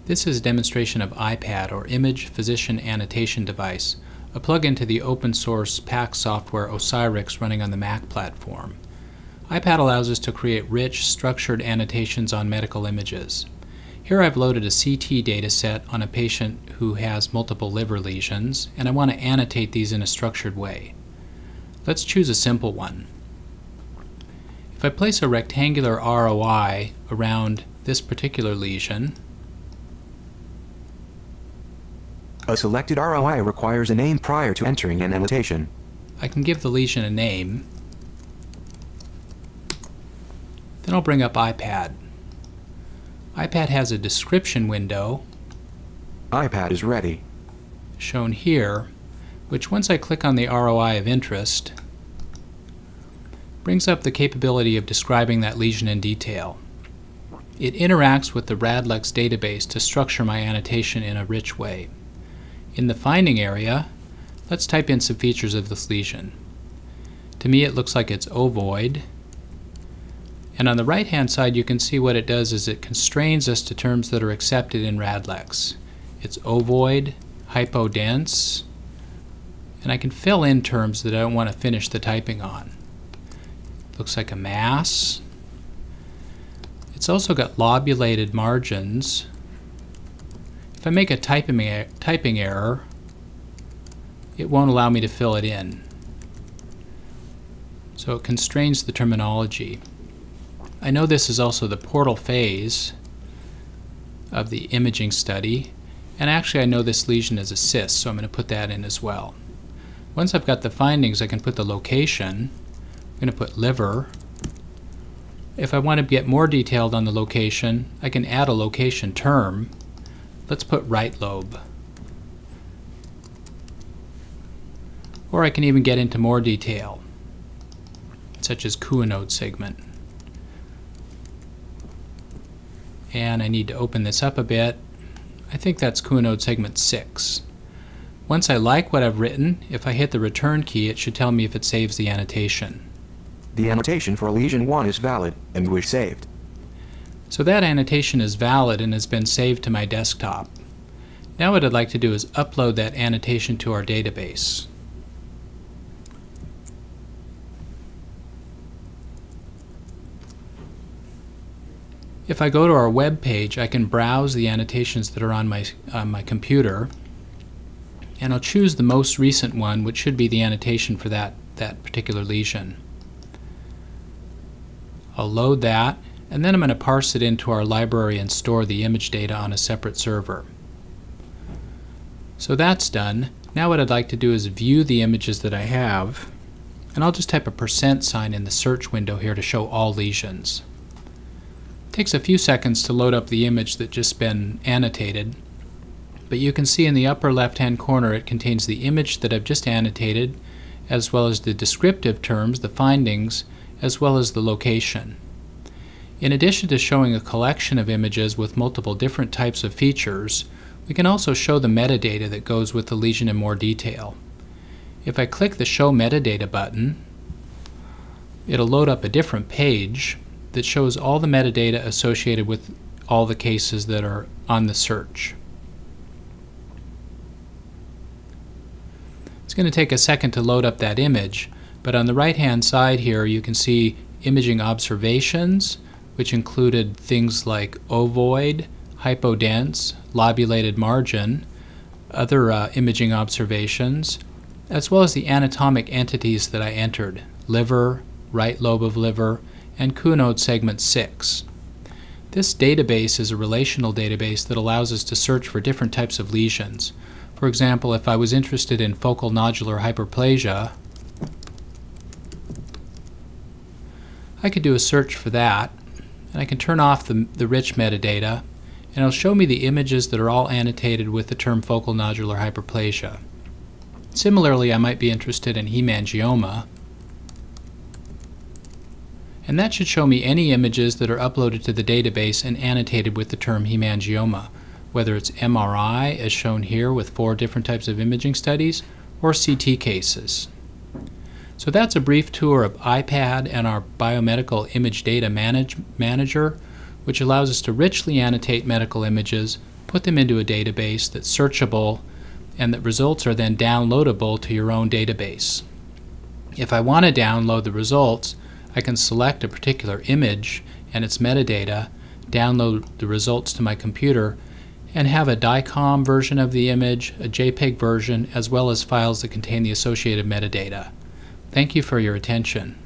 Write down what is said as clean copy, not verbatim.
This is a demonstration of iPad, or Image Physician Annotation Device, a plug-in to the open-source PACS software Osirix running on the Mac platform. iPad allows us to create rich, structured annotations on medical images. Here I've loaded a CT dataset on a patient who has multiple liver lesions, and I want to annotate these in a structured way. Let's choose a simple one. If I place a rectangular ROI around this particular lesion, a selected ROI requires a name prior to entering an annotation. I can give the lesion a name. Then I'll bring up iPad. iPad has a description window, iPad is ready, shown here, which once I click on the ROI of interest, brings up the capability of describing that lesion in detail. It interacts with the RADLEX database to structure my annotation in a rich way. In the finding area, let's type in some features of this lesion. To me it looks like it's ovoid, and on the right hand side you can see what it does is it constrains us to terms that are accepted in RADLEX. It's ovoid, hypodense, and I can fill in terms that I don't want to finish the typing on. Looks like a mass. It's also got lobulated margins. If I make a typing error, it won't allow me to fill it in. So it constrains the terminology. I know this is also the portal phase of the imaging study, and actually I know this lesion is a cyst, so I'm going to put that in as well. Once I've got the findings, I can put the location. I'm going to put liver. If I want to get more detailed on the location, I can add a location term. Let's put right lobe. Or I can even get into more detail, such as cuinode segment. And I need to open this up a bit. I think that's cuinode segment 6. Once I like what I've written, if I hit the return key, it should tell me if it saves the annotation. The annotation for lesion 1 is valid and was saved. So that annotation is valid and has been saved to my desktop. Now what I'd like to do is upload that annotation to our database. If I go to our web page, I can browse the annotations that are on my computer, and I'll choose the most recent one, which should be the annotation for that particular lesion. I'll load that, and then I'm going to parse it into our library and store the image data on a separate server. So that's done. Now what I'd like to do is view the images that I have, and I'll just type a % in the search window here to show all lesions. It takes a few seconds to load up the image that's just been annotated, but you can see in the upper left hand corner it contains the image that I've just annotated, as well as the descriptive terms, the findings, as well as the location. In addition to showing a collection of images with multiple different types of features, we can also show the metadata that goes with the lesion in more detail. If I click the Show Metadata button, it'll load up a different page that shows all the metadata associated with all the cases that are on the search. It's going to take a second to load up that image, but on the right hand side here you can see imaging observations, which included things like ovoid, hypodense, lobulated margin, other imaging observations, as well as the anatomic entities that I entered: liver, right lobe of liver, and cuinode segment 6. This database is a relational database that allows us to search for different types of lesions. For example, if I was interested in focal nodular hyperplasia, I could do a search for that, and I can turn off the rich metadata, and it'll show me the images that are all annotated with the term focal nodular hyperplasia. Similarly, I might be interested in hemangioma, and that should show me any images that are uploaded to the database and annotated with the term hemangioma, whether it's MRI, as shown here with 4 different types of imaging studies, or CT cases. So that's a brief tour of iPad and our Biomedical Image Data Manager, which allows us to richly annotate medical images put them into a database that's searchable, and the results are then downloadable to your own database. If I want to download the results, I can select a particular image and its metadata, download the results to my computer, and have a DICOM version of the image, a JPEG version, as well as files that contain the associated metadata. Thank you for your attention.